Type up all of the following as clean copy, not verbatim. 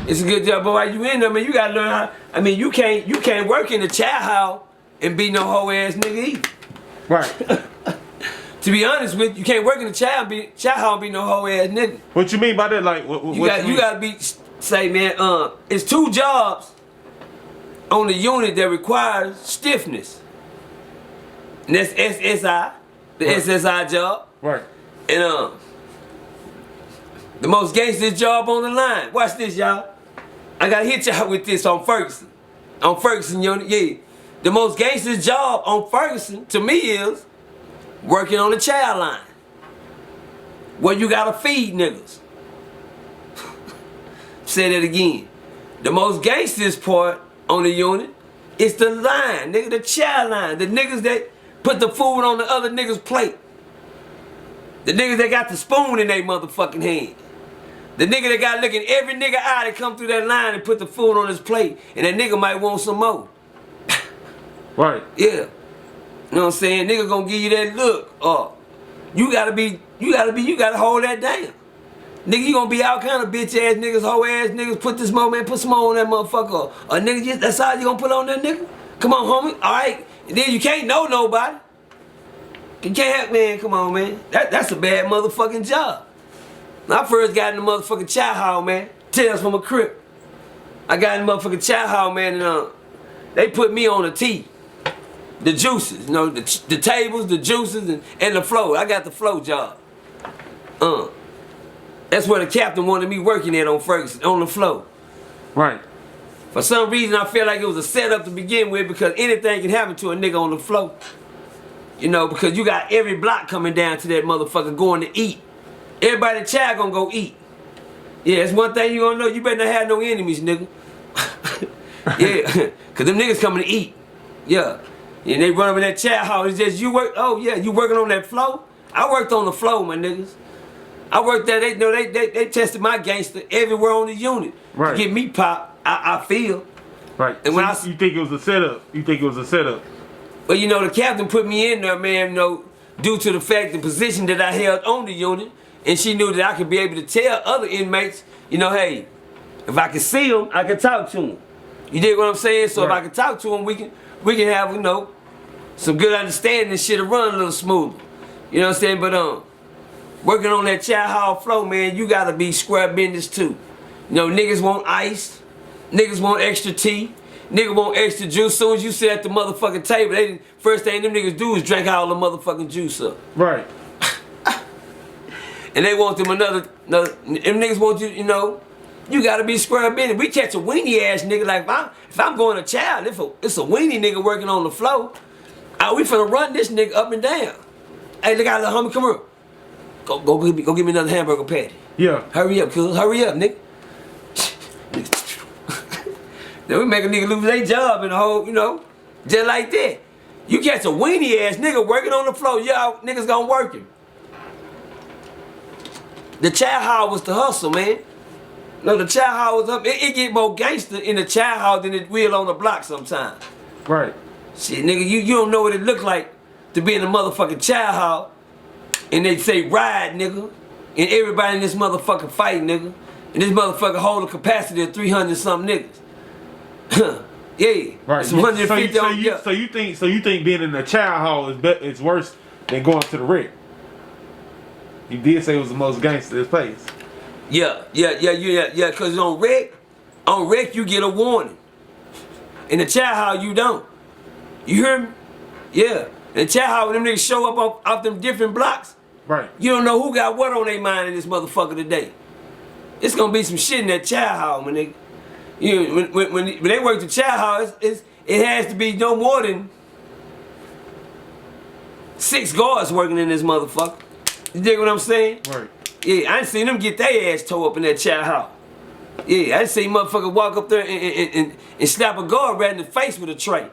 It's a good job, but while you in there, man, you gotta learn how. I mean, you can't work in the ChowHall and be no hoe ass nigga either. Right. To be honest with you, you can't work in the ChowHall and be no hoe ass nigga. What you mean by that? Like, you gotta be say, man. It's 2 jobs on the unit that requires stiffness, and that's SSI, the right. SSI job. Right. And the most gangster job on the line. Watch this, y'all. I gotta hit y'all with this on Ferguson. On Ferguson unit, yeah. The most gangster job on Ferguson to me is working on the child line, where you gotta feed niggas. Say that again. The most gangster's part on the unit is the line, nigga, the child line. The niggas that put the food on the other niggas' plate. The niggas that got the spoon in their motherfucking hand. The nigga that got looking every nigga eye that come through that line and put the food on his plate, and that nigga might want some more. Right. Yeah. You know what I'm saying? Nigga gonna give you that look. You gotta hold that down. Nigga, you gonna be all kind of bitch ass niggas, hoe ass niggas, put this more, man, put some more on that motherfucker. Or nigga, that's all you gonna put on that nigga? Come on, homie. Alright. And then you can't know nobody. You can't have, man, come on, man. That's a bad motherfucking job. When I first got in the motherfucking ChowHall, man, Tales from a Crip. I got in the motherfucking ChowHall, man, and they put me on the T. The juices, you know, the tables, the juices, and the flow. I got the flow job. That's where the captain wanted me working at on Ferguson, on the flow. Right. For some reason, I feel like it was a setup to begin with because anything can happen to a nigga on the flow. You know, because you got every block coming down to that motherfucker going to eat. Everybody in Chow gonna go eat. Yeah, that's one thing you gonna know. You better not have no enemies, nigga. Yeah, because them niggas coming to eat. Yeah. And they run up in that ChowHall. It's just, you work, oh yeah, you working on that flow? I worked on the flow, my niggas. I worked there, they tested my gangster everywhere on the unit. Right. To get me pop, I feel. Right. And so when you think it was a setup? You think it was a setup? But you know, the captain put me in there, man, you know, due to the fact, the position that I held on the unit, and she knew that I could be able to tell other inmates, you know, hey, if I can see them, I can talk to them. You dig what I'm saying? So right. If I can talk to them, we can have, you know, some good understanding and shit'll run a little smoother. You know what I'm saying? But working on that ChowHall flow, man, you gotta be square business too. You know, niggas want ice, niggas want extra tea, niggas want extra juice. Soon as you sit at the motherfucking table, first thing them niggas do is drink all the motherfucking juice up. Right. And they want them another them niggas want you know, you gotta be square business. We catch a weenie ass nigga, like if I'm going to Chow, it's a weenie nigga working on the flow, we finna run this nigga up and down. Hey, look out, little homie, come here. Go give me another hamburger patty. Yeah. Hurry up, cuz. Hurry up, nigga. Then we make a nigga lose their job in the whole, you know, just like that. You catch a weenie ass nigga working on the floor, y'all niggas gonna work him. The ChowHall was the hustle, man. No, the ChowHall was up. It get more gangster in the ChowHall than it will on the block sometimes. Right. Shit, nigga, you don't know what it look like to be in a motherfucking ChowHall and they say ride, nigga, and everybody in this motherfucker fight, nigga, and this motherfucker hold a capacity of 300 something niggas. Yeah. Right. It's 150 so you think being in the ChowHall is worse than going to the Rick? You did say it was the most gangster place. Yeah, cause on Rick you get a warning. In the ChowHall you don't. You hear me? Yeah. In the ChowHall when them niggas show up off them different blocks, right. You don't know who got what on their mind in this motherfucker today. It's gonna be some shit in that ChowHall, my nigga. You know, when they work the ChowHall, it has to be no more than 6 guards working in this motherfucker. You dig what I'm saying? Right. Yeah, I ain't seen them get their ass tore up in that ChowHall. Yeah, I done seen motherfucker walk up there and slap a guard right in the face with a tray.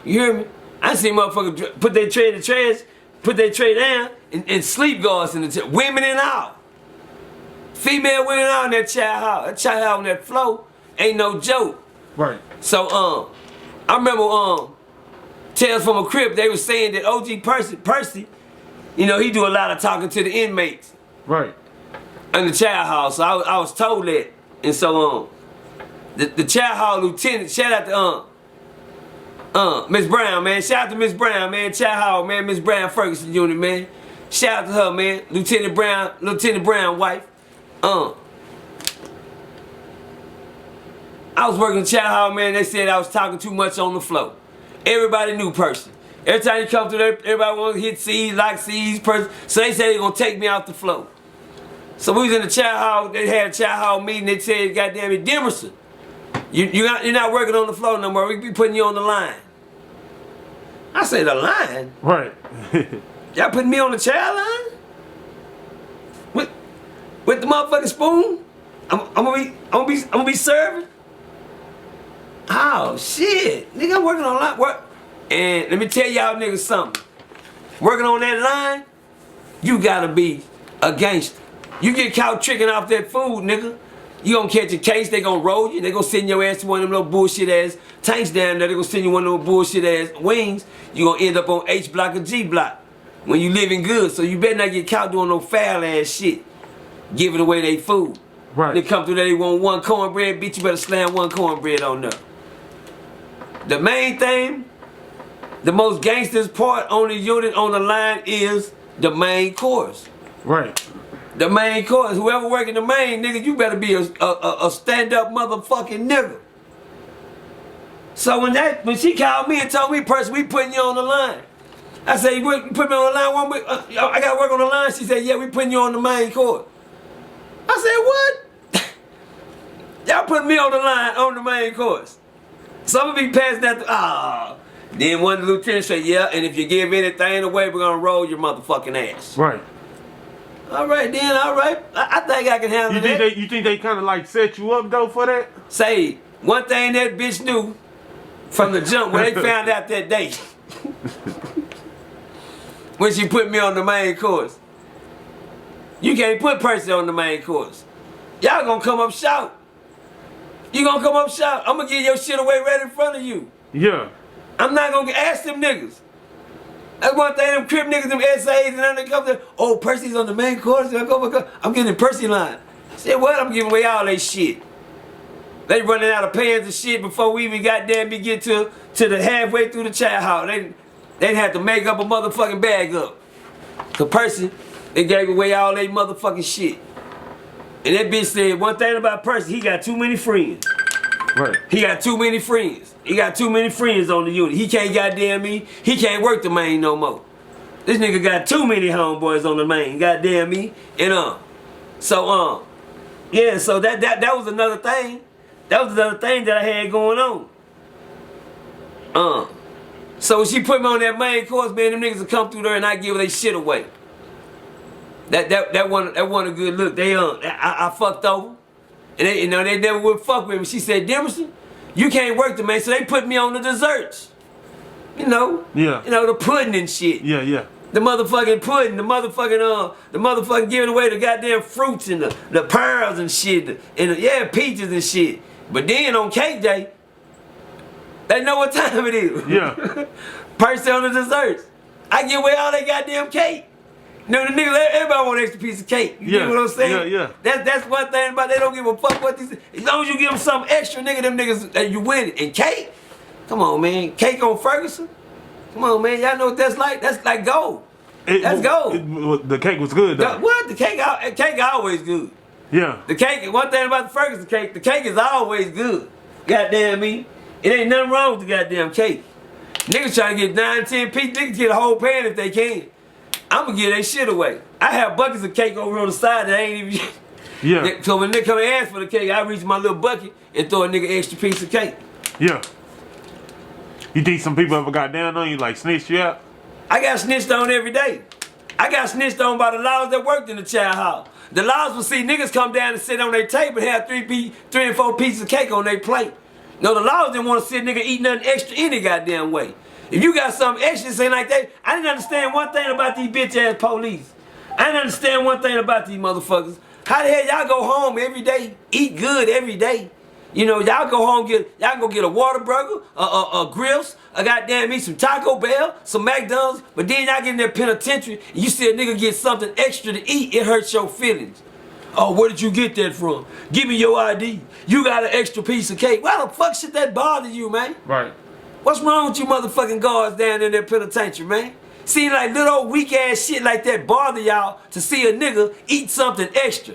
You hear me? I done seen motherfucker put their tray in the trash, put their tray down, and sleep guards in the chair. Women and all. Female women all in that ChowHall. That ChowHall on that floor ain't no joke. Right. So, I remember, Tales from a Crip, they was saying that OGPercy, you know, he do a lot of talking to the inmates. Right. In the ChowHall, so I was told that. And so, the ChowHall lieutenant, shout out to Miss Brown, man. Shout out to Miss Brown, man. ChowHall, man. Miss Brown Ferguson unit, man. Shout out to her, man. Lieutenant Brown wife. I was working at ChowHall, man. They said I was talking too much on the floor. Everybody knew person. Every time you come through there, everybody want to hit C's, like C's, person. So they said they gonna take me off the floor. So we was in the ChowHall. They had a ChowHall meeting. They said, "Goddamn it, Demerson, you're not working on the floor no more. We be putting you on the line." I said, "The line? Right." Y'all putting me on the chow line? With the motherfucking spoon? I'm gonna be serving? Oh shit. Nigga, I'm working on a lot. Work. And let me tell y'all niggas something. Working on that line, you gotta be a gangster. You get caught tricking off that food, nigga, you gonna catch a case, they gonna roll you, they gonna send your ass to one of them little bullshit ass tanks down there, they gonna send you one of them bullshit ass wings, you gonna end up on H block or G block when you living good. So you better not get caught doing no foul ass shit, giving away they food. Right. They come through there, they want one cornbread, bitch, you better slam one cornbread on there. The main thing, the most gangsters part on the unit on the line is the main course. Right. The main course. Whoever working the main, nigga, you better be a stand-up motherfucking nigga. So when she called me and told me, "Person, we putting you on the line." I said, "You put me on the line one week? I got to work on the line." She said, "Yeah, we putting you on the main course." I said, "What?" Y'all put me on the line on the main course. So I'm gonna be passing that to, Then one of the lieutenants said, "Yeah, and if you give anything away, we're gonna roll your motherfucking ass." Right. All right then, all right. I think I can handle that. You think they kind of like set you up though for that? Say, one thing that bitch knew from the jump when they found out that day, when she put me on the main course. You can't put Percy on the main course. Y'all gonna come up shout. You gonna come up shout. I'm gonna give your shit away right in front of you. Yeah. I'm not gonna ask them niggas. That's one thing, them crip niggas, them SAs, and then they come there, "Oh, Percy's on the main course." I'm getting the Percy line. I said, "What? I'm giving away all they shit." They running out of pans of shit before we even goddamn get to the halfway through the ChowHall. They had to make up a motherfucking bag up. Cause Percy, they gave away all they motherfucking shit. And that bitch said, one thing about Percy, he got too many friends. Right. He got too many friends. He got too many friends on the unit. He can't goddamn me. He can't work the main no more. This nigga got too many homeboys on the main. Goddamn me. And yeah. So that was another thing. That was another thing that I had going on. So when she put me on that main course, man, them niggas would come through there and I give their shit away. That wasn't a good look. I fucked over. And they never would fuck with me. She said, "Demerson, you can't work the man." So they put me on the desserts. You know? Yeah. You know, the pudding and shit. Yeah, yeah. The motherfucking pudding, the motherfucking giving away the goddamn fruits and the pearls and shit. And peaches and shit. But then on cake day, they know what time it is. Yeah. Percy on the desserts. I give away all that goddamn cake. You know, the niggas, everybody want an extra piece of cake. You know what I'm saying? Yeah, yeah. That's one thing about they don't give a fuck what these. As long as you give them something extra, nigga, them niggas, you win it. And cake? Come on, man. Cake on Ferguson? Come on, man. Y'all know what that's like? That's like gold. That's gold. The cake was good, though. What? The cake always good. Yeah. The cake, one thing about the Ferguson cake, the cake is always good. Goddamn me. It ain't nothing wrong with the goddamn cake. Niggas trying to get 9, 10 pieces. Niggas get a whole pan if they can. I'm gonna give that shit away. I have buckets of cake over on the side that ain't even. Yeah. So when they come and ask for the cake, I reach my little bucket and throw a nigga extra piece of cake. Yeah. You think some people ever got down on you, like snitched you out? I got snitched on every day. I got snitched on by the laws that worked in the ChowHall. The laws will see niggas come down and sit on their table and have 3 and 4 pieces of cake on their plate. No, the laws didn't want to see a nigga eat nothing extra any goddamn way. If you got something extra saying like that, I didn't understand one thing about these bitch ass police. I didn't understand one thing about these motherfuckers. How the hell y'all go home every day, eat good every day? You know, y'all go home, y'all go get a Whataburger, a Grills, a goddamn me some Taco Bell, some McDonald's, but then y'all get in their penitentiary and you see a nigga get something extra to eat, it hurts your feelings. Oh, where did you get that from? Give me your ID. You got an extra piece of cake. Why the fuck should that bother you, man? Right. What's wrong with you motherfucking guards down in that penitentiary, man? Seem like little old weak ass shit like that bother y'all to see a nigga eat something extra.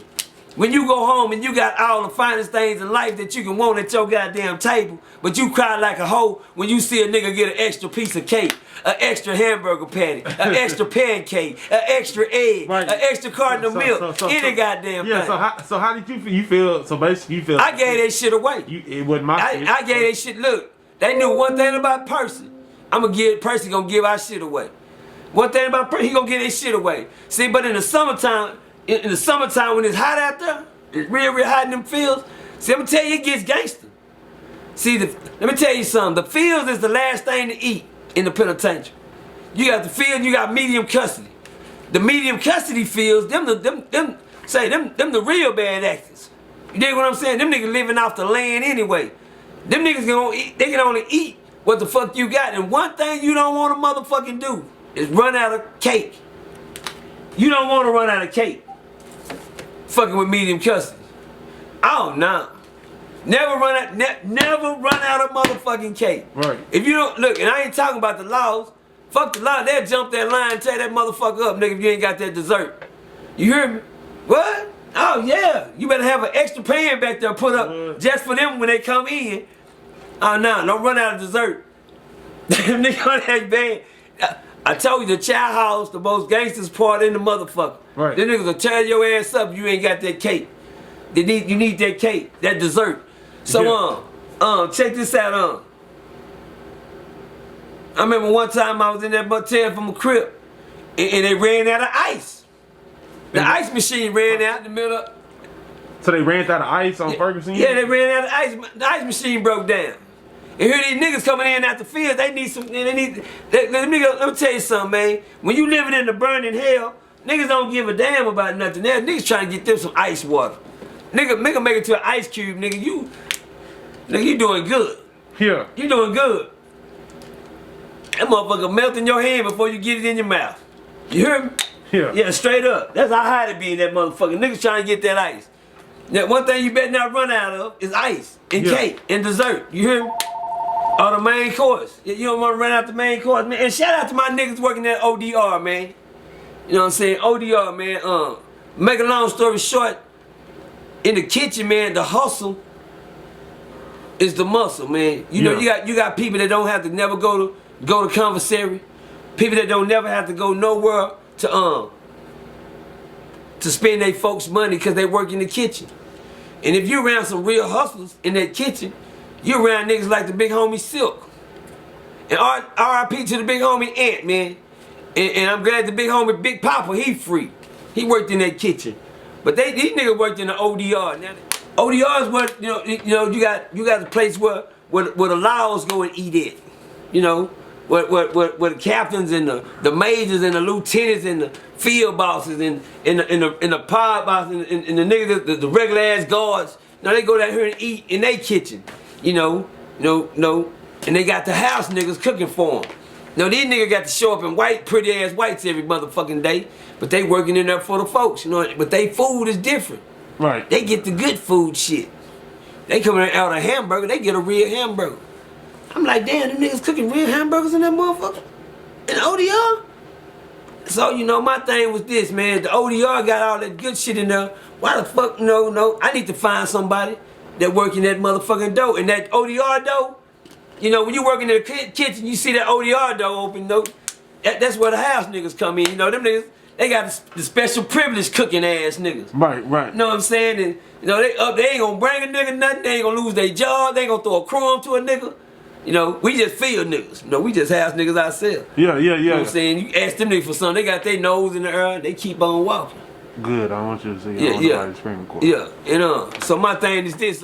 When you go home and you got all the finest things in life that you can want at your goddamn table, but you cry like a hoe when you see a nigga get an extra piece of cake, an extra hamburger patty, an extra pancake, an extra egg, right. an extra carton of milk, any goddamn thing. So how did you feel? You feel, so basically you feel. I gave that shit away. It wasn't my shit. I gave that shit, look, they knew one thing about Percy. Percy gonna give our shit away. One thing about Percy, he gonna give that shit away. See, but in the summertime, when it's hot out there, it's real hot in them fields, see, I'm gonna tell you, it gets gangster. See, let me tell you something. The fields is the last thing to eat in the penitentiary. You got the field, you got medium custody. The medium custody fields, them the real bad actors. You dig what I'm saying? Them niggas living off the land anyway. Them niggas gonna eat, they can only eat what the fuck you got. And one thing you don't want to motherfucking do is run out of cake. You don't want to run out of cake. Fucking with medium custody. Oh no. Never run out of motherfucking cake. Right. If you don't look, and I ain't talking about the laws. Fuck the law. They'll jump that line and tear that motherfucker up, nigga, if you ain't got that dessert. You hear me? What? Oh yeah. You better have an extra pan back there put up just for them when they come in. Oh no, don't run out of dessert. Them niggas on that bad. I told you the ChowHall's the most gangsters part in the motherfucker. Right. Them niggas will tear your ass up if you ain't got that cake. You need that cake, that dessert. So check this out. I remember one time I was in that motel from a crib, and they ran out of ice. The ice machine ran out in the middle of. So they ran out of ice on Ferguson? Yeah, they ran out of ice. The ice machine broke down. And here these niggas coming in out the field, they need some, let me tell you something, man. When you living in the burning hell, niggas don't give a damn about nothing. Niggas trying to get them some ice water. Nigga make it to an ice cube, nigga. You doing good. Yeah. You doing good. That motherfucker melt in your hand before you get it in your mouth. You hear me? Yeah. Yeah, straight up. That's how hot it be in that motherfucker. Niggas trying to get that ice. Now, one thing you better not run out of is ice and cake and dessert. You hear me? Or the main course. You don't want to run out the main course, man. And shout out to my niggas working at ODR, man. You know what I'm saying? ODR, man. Make a long story short, in the kitchen, man, the hustle is the muscle, man. You know, you got people that don't have to never go to commissary. People that don't never have to go nowhere to spend their folks' money because they work in the kitchen. And if you around some real hustlers in that kitchen, you around niggas like the big homie Silk. And R.I.P. to the big homie Ant, man. And I'm glad the big homie Big Papa, he free. He worked in that kitchen. But these niggas worked in the ODR. Now, ODR is what, you got the place where the laws go and eat it. You know, where the captains and the majors and the lieutenants and the field bosses and the pod bosses and the niggas, the regular ass guards, they go down here and eat in their kitchen. And they got the house niggas cooking for them. These niggas got to show up in pretty ass whites every motherfucking day, but they working in there for the folks, but they food is different. Right. They get the good food shit. They coming out a hamburger, they get a real hamburger. I'm like, damn, them niggas cooking real hamburgers in that motherfucker? In ODR? So, my thing was this, man. The ODR got all that good shit in there. Why the fuck, no, I need to find somebody that work in that motherfucking dough. And that ODR dough, when you work in the kitchen, you see that ODR dough open, that's where the house niggas come in. Them niggas, they got the special privilege cooking ass niggas. Right. You know what I'm saying? And, they ain't gonna bring a nigga nothing, they ain't gonna lose their job, they ain't gonna throw a crumb to a nigga. We just field niggas. We just house niggas ourselves. Yeah. You know what I'm saying? You ask them niggas for something, they got their nose in the air, and they keep on walking. Good, I want you to see. Yeah. Yeah. So my thing is this,